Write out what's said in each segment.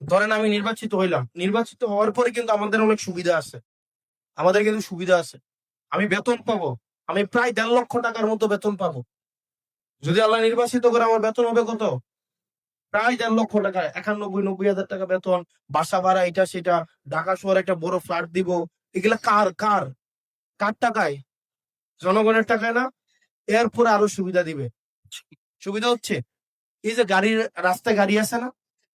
ধরেন আমি নির্বাচিত হইলাম, নির্বাচিত হওয়ার পরে কিন্তু আমাদের অনেক সুবিধা আছে, আমাদের কিন্তু সুবিধা আছে। আমি বেতন পাবো, আমি প্রায় 1.5 লক্ষ টাকার মতো বেতন পাবো। যদি আল্লাহ নির্বাচিত করে আমার বেতন হবে কত? প্রায় 1.5 লক্ষ টাকা, 91-90 হাজার টাকা বেতন। বাসা ভাড়া, এটা সেটা, ঢাকা শহরে একটা বড় ফ্ল্যাট দিব। এগুলা কার কার কার টাকায়? জনগণের টাকায় না? এরপরে আরো সুবিধা দিবে। সুবিধা হচ্ছে এই যে গাড়ির, রাস্তায় গাড়ি আছে না,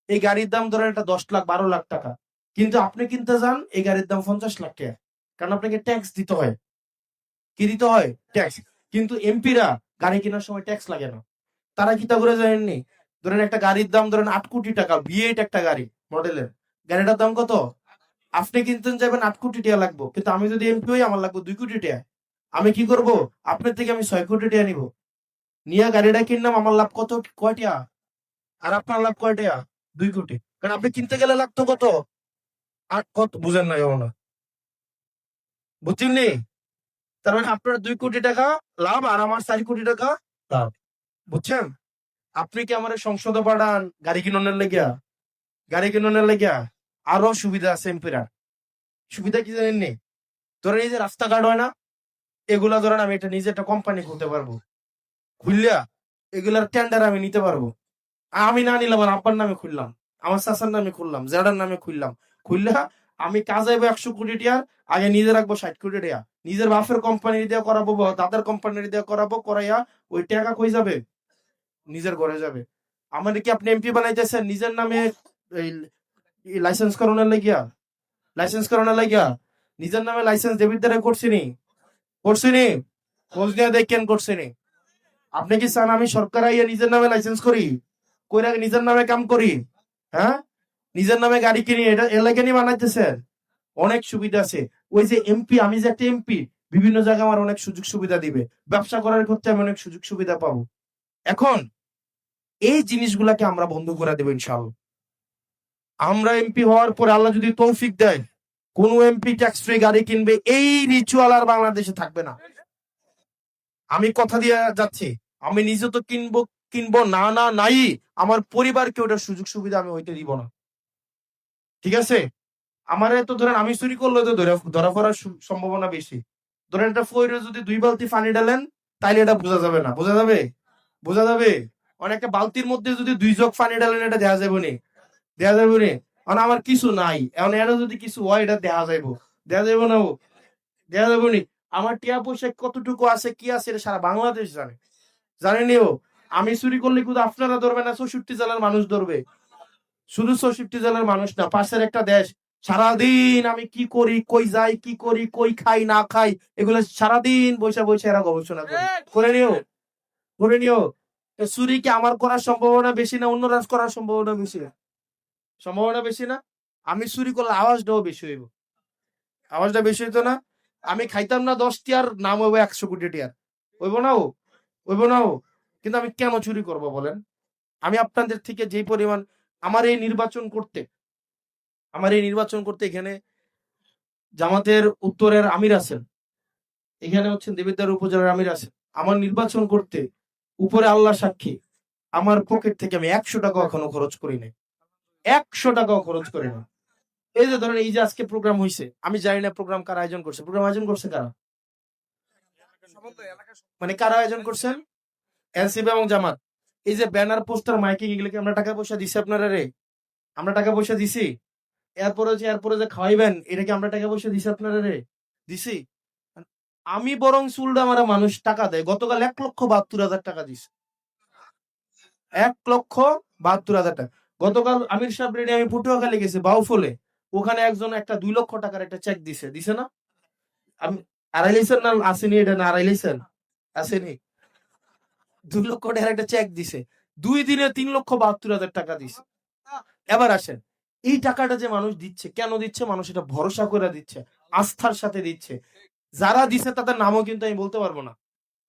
এই গাড়ির দাম ধরেন এটা 10 লাখ 12 লাখ টাকা, কিন্তু আপনি কিনতে যান এই গাড়ির দাম 50 লাখ টাকা। কারণ আপনাকে ট্যাক্স দিতে হয়। কি দিতে হয়? ট্যাক্স। কিন্তু এমপিরা গাড়ি কেনার সময় ট্যাক্স লাগে না। তারা কি তা করে জানেননি? ধরেন একটা গাড়ির দাম ধরেন 8 কোটি টাকা, V8 একটা গাড়ি মডেলের, গাড়িটার দাম কত? আপনি কিনতে যাবেন 8 কোটি টাকা লাগবে, কিন্তু আমি যদি এমপি হই আমার লাগবে 2 কোটি টাকা। আমি কি করব? আপনার থেকে আমি 6 কোটি টাকা নিব, নিয়ে গাড়িটা কিনলাম, আমার লাভ কত? কয়টা? আর আপনার লাভ কয়টা? 2 কোটি। কারণ আপনি কিনতে গেলে লাগতো কত? আট কত বুঝেন না কেমন? বুঝছেন নি? তার মানে আপনার 2 কোটি টাকা লাভ আর আমার 4 কোটি টাকা লাভ। বুঝছেন? আপনি কি আমার সংসদে পাঠান গাড়ি কিনোনের লেগিয়া? গাড়ি কিনোনের লেগিয়া আরো সুবিধা আছে এমপিরা। সুবিধা কি জানেন নি? ধরেন এই যে রাস্তাঘাট হয় না, এগুলা ধরেন আমি এটা নিজে একটা কোম্পানি খুলতে পারবো, খুললিয়া এগুলার টেন্ডার আমি নিতে পারবো। আমি না নিলাম, আমার আব্বার নামে খুললাম, আমার চাচার নামে খুললাম, জেডার নামে খুললাম, খুললা আমি কাজ আইবো 100 কোটি টাকার, আগে নিজে রাখবো 60 কোটি টাকা, নিজের বাপের কোম্পানি দিয়ে করাবো বা দাদার কোম্পানি দিয়ে করাবো, করাইয়া ওই টাকা কই যাবে? নিজের ঘরে যাবে। আমার কি আপনি এমপি বানাইতেছেন নিজের নামে এই লাইসেন্স করানোর লাগিয়া? লাইসেন্স করানোর লাগিয়া নিজের নামে লাইসেন্স ডেবিট দ্বারা করছিনি? করছিনি? খোঁজ নিয়ে দেখেন করছিনি? আপনি কি চান আমি সরকার আইয়া নিজের নামে লাইসেন্স করি, কইরা নিজের নামে কাম করি? হ্যাঁ, নিজের নামে গাড়ি কিনি, এটা এলাকা নিয়ে বানাইতেছেন। অনেক সুবিধা আছে। ওই যে এমপি, আমি যে একটা এমপি, বিভিন্ন জায়গায় আমার অনেক সুযোগ সুবিধা দিবে, ব্যবসা করার ক্ষেত্রে আমি অনেক সুযোগ সুবিধা পাবো। এখন এই জিনিসগুলাকে আমরা বন্ধ করে দেবো ইনশাআল্লাহ। আমরা এমপি হওয়ার পরে আল্লাহ যদি তৌফিক দেয়, কোন এমপি ট্যাক্স ফ্রি গাড়ি কিনবে, এই রিচুয়াল আর বাংলাদেশে থাকবে না। আমি কথা দিয়ে যাচ্ছি, আমি নিজে তো কিনবো, কিনবো না না নাই, আমার পরিবারকে ওটার সুযোগ সুবিধা আমি হইতে দিব না। ঠিক আছে? আমার তো ধরেন আমি চুরি করলে তো ধরা ধরা পড়ার সম্ভাবনা বেশি। ধরেন একটা ফইরে যদি 2 বালতি পানি ঢালেন, তাইলে এটা বোঝা যাবে না? বোঝা যাবে? বোঝা যাবে? অনেকটা বালতির মধ্যে যদি 2 জগ পানি ঢালেন, এটা দেখা যাবে নি? দেখা যাবে নি? কারণ আমার কিছু নাই, এখন এটা যদি কিছু হয় এটা দেখা যাইবো? দেখা যাইবো না? দেখা যাবো নি? আমার টিয়া পয়সা কতটুকু আছে কি আছে এটা সারা বাংলাদেশ জানে। জানেনিও? আমি চুরি করলে কিন্তু আপনারা ধরবে না, 64 জেলার মানুষ ধরবে। শুধু 64 জেলার মানুষ না, পাশের একটা দেশ। সারাদিন আমি কি করি, কই যাই, কি করি, কই খাই না খাই, এগুলো সারাদিন বৈশা বৈশা এরা গবেষণা করে। করে নিও, করে নিও। চুরি কি আমার করার সম্ভাবনা বেশি না অন্য রাজ করার সম্ভাবনা বেশি? সম্ভাবনা বেশি না? আমি চুরি করলে আওয়াজটাও বেশি হইব। আওয়াজটা বেশি হইতো না? আমি খাইতাম না 10 টিয়ার, নাম হইব 100 কোটি টিয়ার। হইব না? হইব না? কিন্তু আমি কেন চুরি করব বলেন? আমি আপনাদের থেকে যে পরিমাণ, আমার এই নির্বাচন করতে, আমার এই নির্বাচন করতে এখানে জামাতের উত্তরের আমির আছেন, এখানে হচ্ছেন দেবিদ্বার উপজেলার আমির আছেন। আমার নির্বাচন করতে উপরে আল্লাহ সাক্ষী, আমার পকেট থেকে আমি 100 টাকা এখনো খরচ করি নাই। 100 টাকাও খরচ করি না। এই যে ধরেন এই যে আজকে প্রোগ্রাম হয়েছে, আমি জানি না প্রোগ্রাম কার আয়োজন করছে, প্রোগ্রাম আয়োজন করছে কারা? মানে কারা আয়োজন করছেন? এনসিপি এবং জামাত। এই যে ব্যানার পোস্টার মাইকিং, এগুলোকে আমরা টাকা পয়সা দিছি আপনারা রে? আমরা টাকা পয়সা দিছি? এরপরে যে খাওয়াইবেন, এটা কি আমরা টাকা পয়সা দিছি আপনারা রে? দিছি? আমি বরং চুলটা আমার মানুষ টাকা দেয়, গতকাল 1,72,000 টাকা দিছে। 1,72,000 টাকা। গতকাল আমির সাহেব রেডি, আমি পটুয়াখালী গেছি বাউফলে, ওখানে একজন একটা 2 লক্ষ টাকার একটা চেক দিছে, দিছে না? আমি আড়াই লাইছেন না আসেনি, এটা না আড়াই লাইছেন আসেনি, 2 লক্ষ টাকার একটা চেক দিছে। 2 দিনে 3,72,000 টাকা দিছে। এবার আসেন, এই টাকাটা যে মানুষ দিচ্ছে, কেন দিচ্ছে? মানুষ এটা ভরসা করে দিচ্ছে, আস্থার সাথে দিচ্ছে। যারা দিছে তাদের নামও কিন্তু আমি বলতে পারবো না,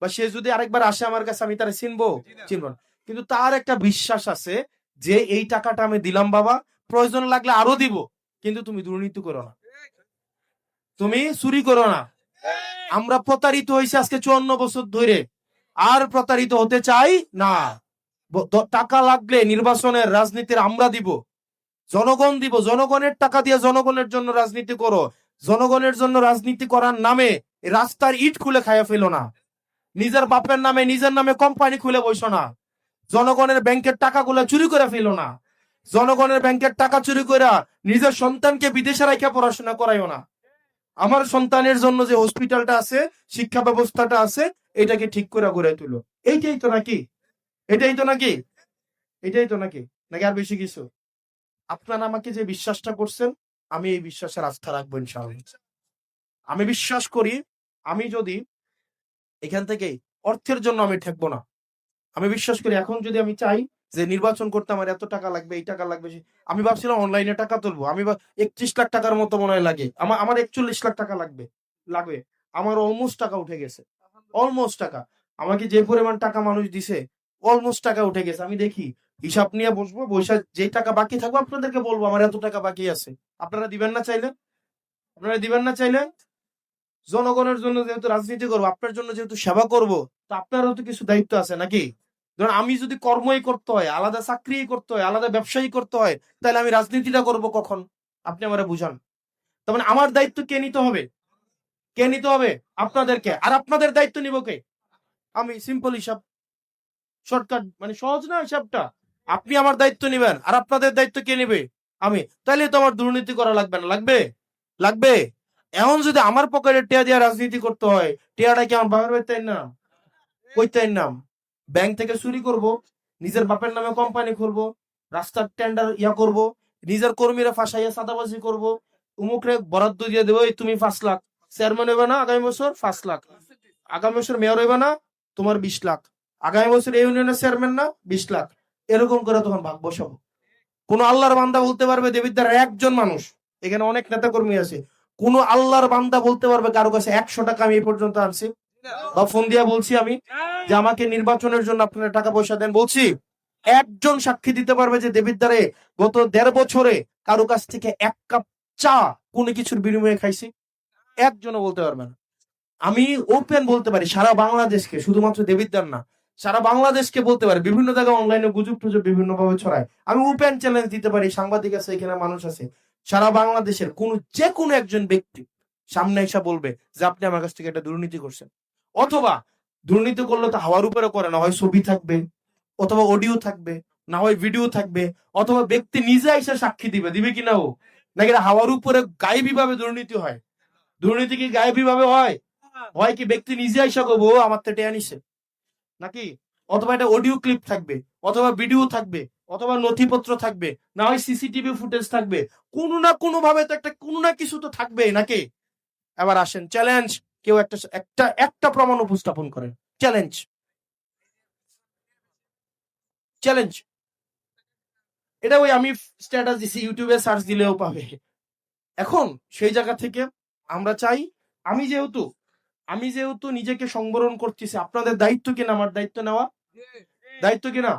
বা সে যদি আরেকবার আসে আমার কাছে আমি তারা চিনবো? চিনবো না। কিন্তু তার একটা বিশ্বাস আছে যে এই টাকাটা আমি দিলাম বাবা, প্রয়োজন লাগলে আরো দিব, কিন্তু তুমি দুর্নীতি করো না, তুমি চুরি করো না। আমরা প্রতারিত হয়েছি আজকে 54 বছর ধরে, আর প্রতারিত হতে চাই না। টাকা লাগলে নির্বাচনের রাজনীতির আমরা দিব, জনগণ দিব, জনগণের টাকা দিয়ে জনগণের জন্য রাজনীতি করো। জনগণের জন্য রাজনীতি করার নামে রাস্তার ইট খুলে খাইয়া ফেলো না। নিজের বাপের নামে নিজের নামে কোম্পানি খুলে বসো না। জনগণের ব্যাংকের টাকাগুলো চুরি করে ফেলো না। জনগণের ব্যাংকের টাকা চুরি করে নিজের সন্তানকে বিদেশে রাখা পড়াশোনা করাইও না। আমার সন্তানের জন্য যে হসপিটালটা আছে, শিক্ষা ব্যবস্থাটা আছে, এটাকে ঠিক করে গড়ে তুলো। এইটাই তো নাকি? এটাই তো নাকি? এটাই তো নাকি? নাকি আর বেশি কিছু? আপনারা আমাকে যে বিশ্বাসটা করছেন, আমি এই বিশ্বাসের আস্থা রাখবো ইনশাআল্লাহ। আমি বিশ্বাস করি, আমি যদি এখান থেকে অর্থের জন্য আমি ঠেকবো না। আমি বিশ্বাস করি এখন যদি আমি চাই যে নির্বাচন করতে আমার এত টাকা লাগবে, এই টাকা লাগবে, আমি ভাবছিলাম অনলাইনে টাকা তুলবো। আমি 31 লাখ টাকার মতো মনে হয় লাগে। আমার আমার 41 লাখ টাকা লাগবে লাগবে আমার অলমোস্ট টাকা উঠে গেছে। অলমোস্ট টাকা আমাকে যে পরিমাণ টাকা মানুষ দিছে, অলমোস্ট টাকা উঠে গেছে। আমি দেখি, হিসাব নিয়ে বসবো, বৈশা যে টাকা বাকি থাকবো আপনাদেরকে বলবো আমার এত টাকা বাকি আছে। আপনারা দিবেন না চাইলে? আপনারা দিবেন না চাইলে? জনগণের জন্য যেহেতু রাজনীতি করবো, আপনার জন্য যেহেতু সেবা করব, তো আপনারও তো কিছু দায়িত্ব আছে নাকি? ধরুন আমি যদি কর্মই করতে হয়, আলাদা চাকরি করতে হয়, আলাদা ব্যবসায়ী করতে হয়, তাহলে আমি রাজনীতিটা করব কখন? আপনি আমারে বুঝান। তার মানে আমার দায়িত্ব কে নিতে হবে? কে নিতে হবে? আপনাদেরকে। আর আপনাদের দায়িত্ব নিব কে? আমি। সিম্পল হিসাব, শর্টকাট, মানে সহজ না হিসাবটা? আপনি আমার দায়িত্ব নিবেন, আর আপনাদের দায়িত্ব কে নেবে? আমি। তাইলে তো আমার দুর্নীতি করা লাগবে না? লাগবে? লাগবে? এখন যদি আমার পকেটে টিয়া দিয়ে রাজনীতি করতে হয়, টিয়াটা কি আমার বাবার বাড়িতে না? কইতেন নাম ব্যাংক থেকে চুরি করব, নিজের বাপের নামে কোম্পানি খুলবো, রাস্তার টেন্ডার করব, নিজের কর্মীরা ফাঁসাইয়া চাঁদাবাজি করব, উমুকরে বরাদ্দ দিয়ে দেবো, এই তুমি 5 লাখ চেয়ারম্যান হইবে না আগামী বছর, 5 লাখ আগামী বছর মেয়র হইবে না, তোমার 20 লাখ আগামী বছর এই ইউনিয়নের চেয়ারম্যান না, 20 লাখ। এরকম করে তখন ভাগ বসাবো। কোন আল্লাহর বান্দা বলতে পারবে দেবিদ্বার একজন মানুষ, এখানে অনেক নেতা কর্মী আছে, কোন আল্লাহর বান্দা বলতে পারবে কারো কাছে 100 টাকা আমি এই পর্যন্ত আনছি বা ফোন দিয়া বলছি আমি যে আমাকে নির্বাচনের জন্য আপনারা টাকা পয়সা দেন? বলছি? একজন সাক্ষী দিতে পারবে যে দেবিদ্বারে গত 1.5 বছরে কারো কাছ থেকে 1 কাপ চা কোনো কিছুর বিনিময়ে খাইছি? একজনও বলতে পারবে না। আমি ওপেন বলতে পারি সারা বাংলাদেশকে, শুধুমাত্র দেবিদ্বার না, সারা বাংলাদেশকে বলতে পারি। বিভিন্ন জায়গায় অনলাইনে গুজব টুজব বিভিন্ন ভাবে ছড়ায়, আমি ওপেন চ্যালেঞ্জ দিতে পারি, সাংবাদিক আছে এখানে, মানুষ আছে, সারা বাংলাদেশের যে কোনো একজন ব্যক্তি সামনে এসে বলবে যে আপনি আমার কাছ থেকে একটা দুর্নীতি করছেন। অথবা দুর্নীতি করলে তো হাওয়ার উপরে করে না, হয় ছবি থাকবে, অথবা অডিও থাকবে, না হয় ভিডিও থাকবে, অথবা ব্যক্তি নিজে এসে সাক্ষী দিবে। দিবে কিনা ও? নাকি হাওয়ার উপরে গায়েবী ভাবে দুর্নীতি হয়? দুর্নীতি কি গায়েবী ভাবে হয়? হয় কি ব্যক্তি নিজে আইসা করবো আমার তো টেয়া নিছে নাকি? অথবা একটা অডিও ক্লিপ থাকবে, অথবা ভিডিও থাকবে, অথবা নথিপত্র থাকবে, না হয় সিসিটিভি ফুটেজ থাকবে, কোনো না কোনো ভাবে তো একটা কোনো না কিছু তো থাকবে নাকি? এবার আসেন চ্যালেঞ্জ, কেউ একটা একটা একটা প্রমাণ উপস্থাপন করেন। Challenge, challenge. এটা ওই আমি স্ট্যাটাস দিছি, ইউটিউবে সার্চ দিলেও পাবে। এখন সেই জায়গা থেকে আমরা চাই, আমি যেহেতু নিজেকে সংবরণ করতেছি, আপনাদের দায়িত্ব কিনা আমার দায়িত্ব নেওয়া? দায়িত্ব কিনা?